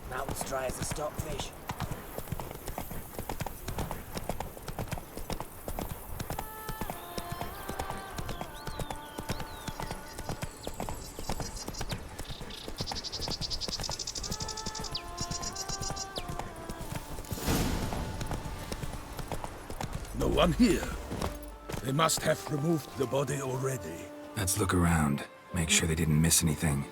Mountain's dry as a stockfish. No one here. They must have removed the body already. Let's look around. Make sure they didn't miss anything.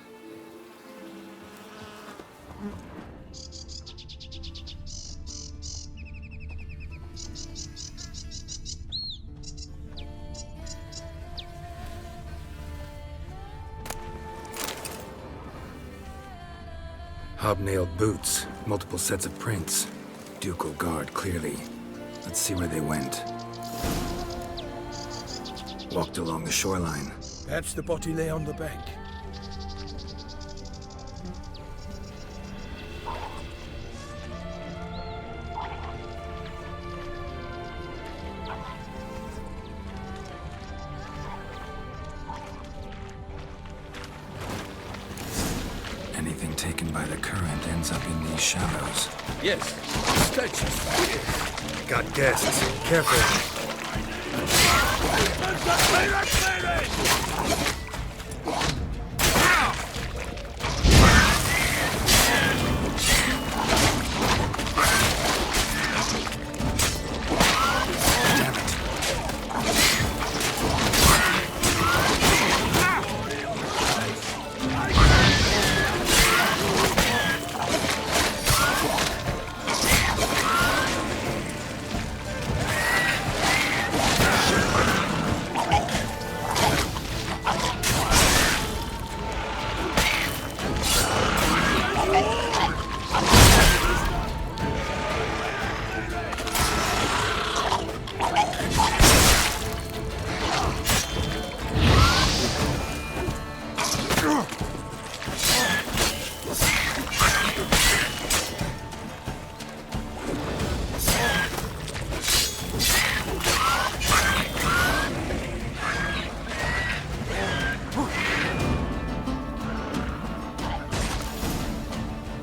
Hobnailed boots, multiple sets of prints. Ducal guard, clearly. Let's see where they went. Walked along the shoreline. Perhaps the body lay on the bank. Anything taken by the current ends up in these shallows. Yes, statues. Got guests. Careful.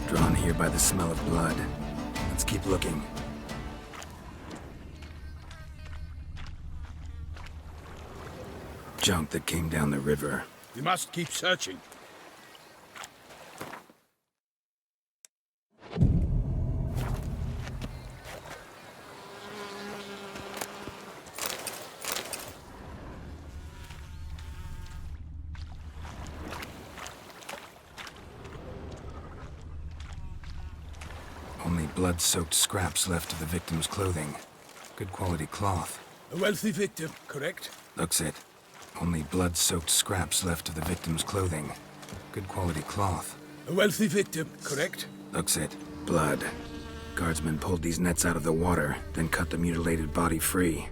Drawn here by the smell of blood. Let's keep looking. Junk that came down the river. We must keep searching. Only blood-soaked scraps left of the victim's clothing. Good quality cloth. A wealthy victim, correct? Looks it. Only blood-soaked scraps left of the victim's clothing. Good quality cloth. A wealthy victim, correct? Looks it. Blood. Guardsmen pulled these nets out of the water, then cut the mutilated body free.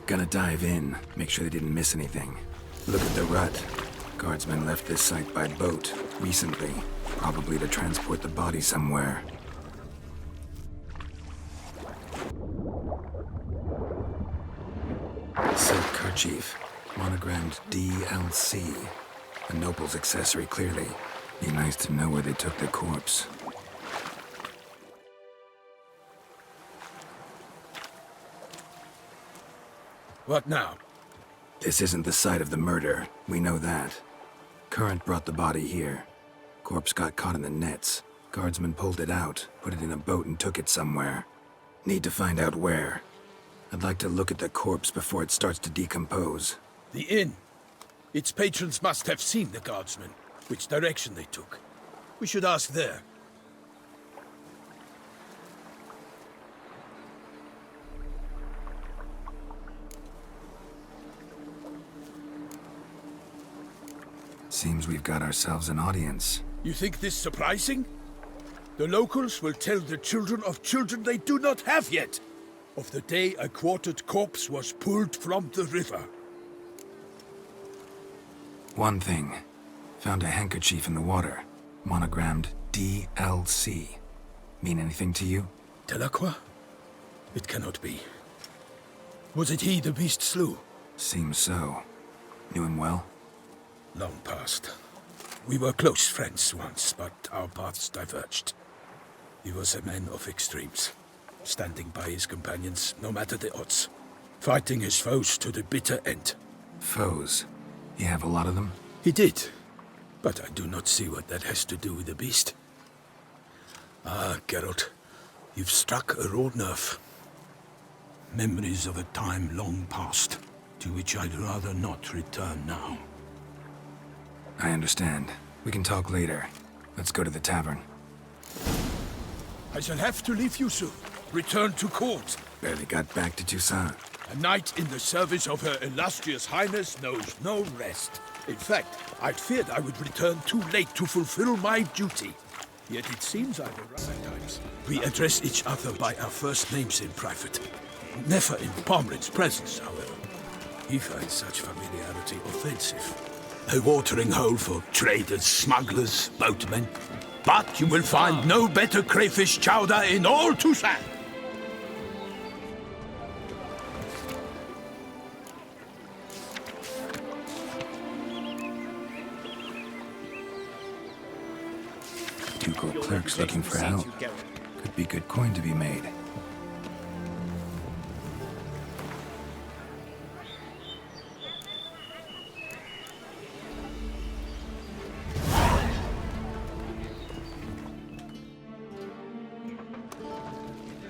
Gonna dive in, make sure they didn't miss anything. Look at the rut. Guardsmen left this site by boat, recently. Probably to transport the body somewhere. Silk kerchief. Monogrammed DLC. A noble's accessory, clearly. Be nice to know where they took the corpse. What now? This isn't the site of the murder. We know that. Current brought the body here. Corpse got caught in the nets. Guardsmen pulled it out, put it in a boat and took it somewhere. Need to find out where. I'd like to look at the corpse before it starts to decompose. The inn. Its patrons must have seen the guardsmen, which direction they took. We should ask there. Seems we've got ourselves an audience. You think this surprising? The locals will tell the children of children they do not have yet, of the day a quartered corpse was pulled from the river. One thing. Found a handkerchief in the water. Monogrammed DLC. Mean anything to you? Delacroix? It cannot be. Was it he the beast slew? Seems so. Knew him well? Long past. We were close friends once, but our paths diverged. He was a man of extremes, standing by his companions no matter the odds, fighting his foes to the bitter end. Foes? You have a lot of them? He did, but I do not see what that has to do with the beast. Ah, Geralt, you've struck a raw nerve. Memories of a time long past, to which I'd rather not return now. I understand. We can talk later. Let's go to the tavern. I shall have to leave you soon. Return to court. Barely got back to Toussaint. A knight in the service of Her Illustrious Highness knows no rest. In fact, I'd feared I would return too late to fulfill my duty. Yet it seems I've arrived at times. We address each other by our first names in private. Never in Pomrin's presence, however. He finds such familiarity offensive. A watering hole for traders, smugglers, boatmen. But you will find no better crayfish chowder in all Toussaint. Ducal clerks looking for help. Could be good coin to be made.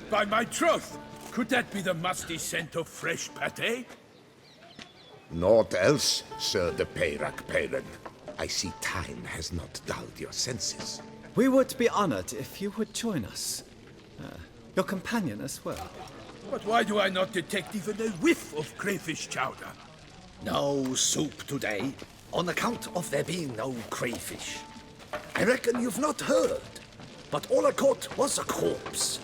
By my troth, could that be the musty scent of fresh pâté? Naught else, Sir de Peyrac-Peyran. I see time has not dulled your senses. We would be honored if you would join us. Your companion as well. But why do I not detect even a whiff of crayfish chowder? No soup today, on account of there being no crayfish. I reckon you've not heard, but all I caught was a corpse.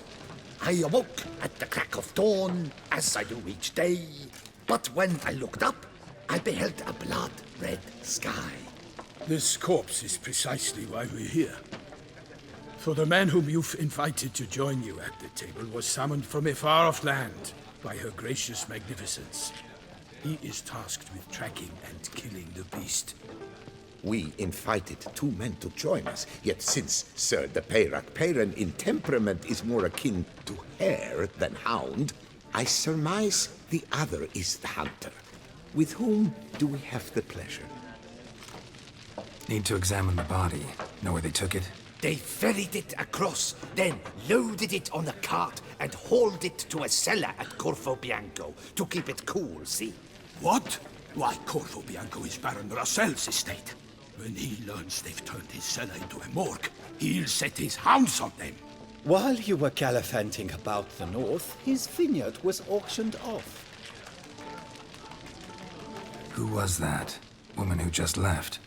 I awoke at the crack of dawn, as I do each day, but when I looked up, I beheld a blood-red sky. This corpse is precisely why we're here. For the man whom you've invited to join you at the table was summoned from a far-off land by her gracious magnificence. He is tasked with tracking and killing the beast. We invited two men to join us, yet since Sir de Peyrac-Peyran in temperament is more akin to hare than hound, I surmise the other is the hunter. With whom do we have the pleasure? Need to examine the body. Know where they took it? They ferried it across, then loaded it on a cart and hauled it to a cellar at Corvo Bianco to keep it cool, see? What? Why, Corvo Bianco is Baron Russell's estate. When he learns they've turned his cellar into a morgue, he'll set his hounds on them. While you were gallivanting about the north, his vineyard was auctioned off. Who was that? Woman who just left.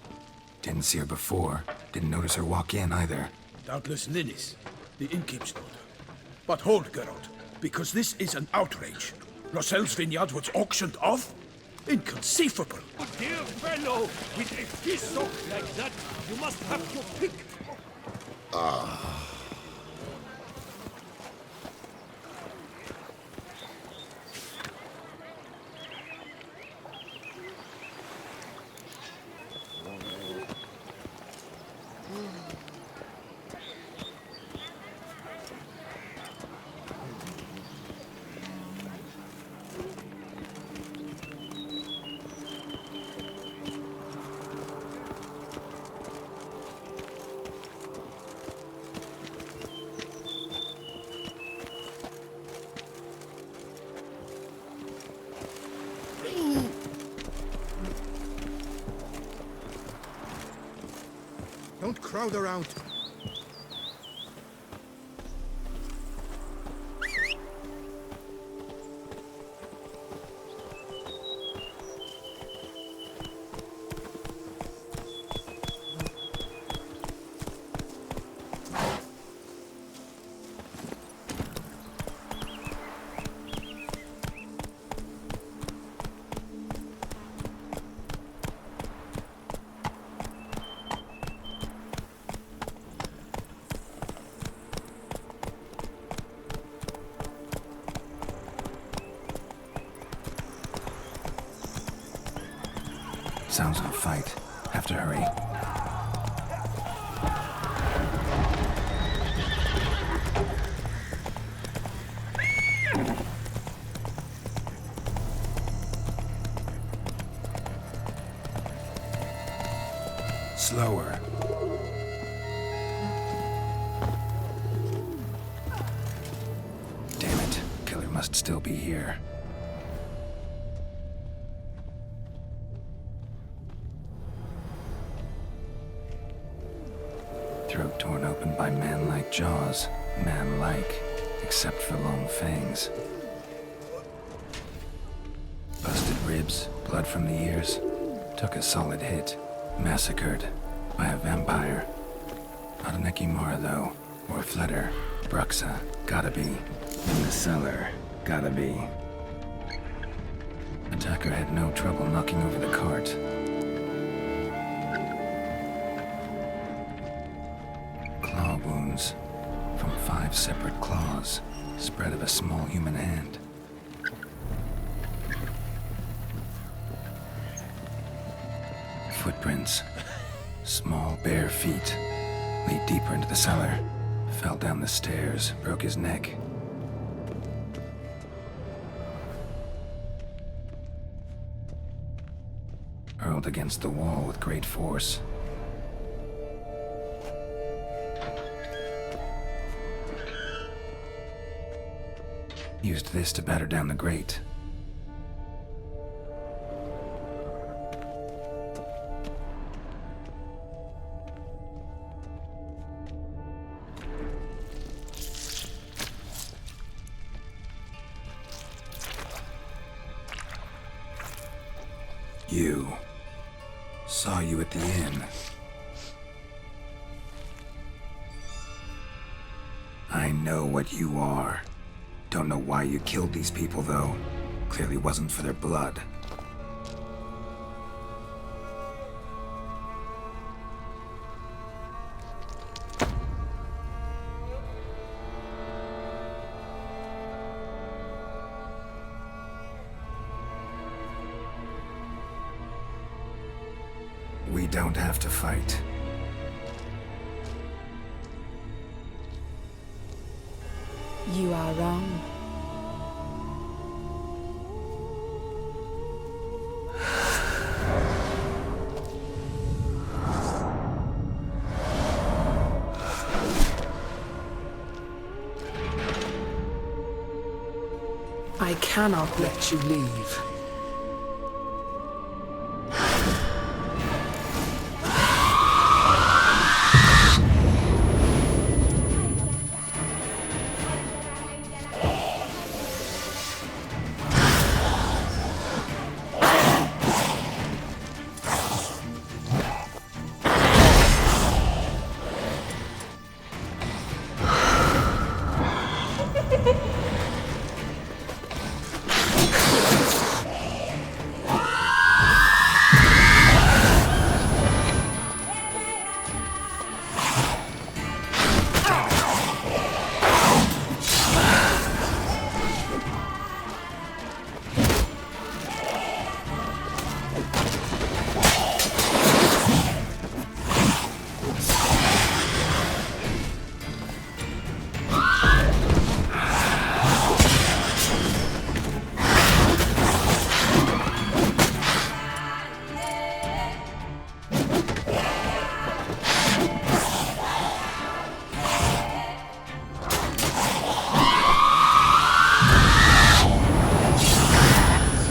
Didn't see her before. Didn't notice her walk in either. Doubtless Linnis, the innkeep's daughter. But hold, Geralt, because this is an outrage. Russell's vineyard was auctioned off? Inconceivable. Dear fellow, with a fistok like that, you must have your pick. Don't crowd around. Sounds of a fight. Have to hurry. Slower. Damn it. Killer must still be here. Throat torn open by man-like jaws. Man-like, except for long fangs. Busted ribs, blood from the ears. Took a solid hit. Massacred by a vampire. Not an Ekimara, though. Or Fletter. Bruxa. Gotta be. In the cellar. Gotta be. Attacker had no trouble knocking over the cart. Wounds from 5 separate claws, spread of a small human hand. Footprints, small bare feet, lead deeper into the cellar, fell down the stairs, broke his neck. Hurled against the wall with great force. Used this to batter down the grate. You. Saw you at the inn. I know what you are. Don't know why you killed these people, though. Clearly wasn't for their blood. We don't have to fight. You are wrong. I cannot let you leave.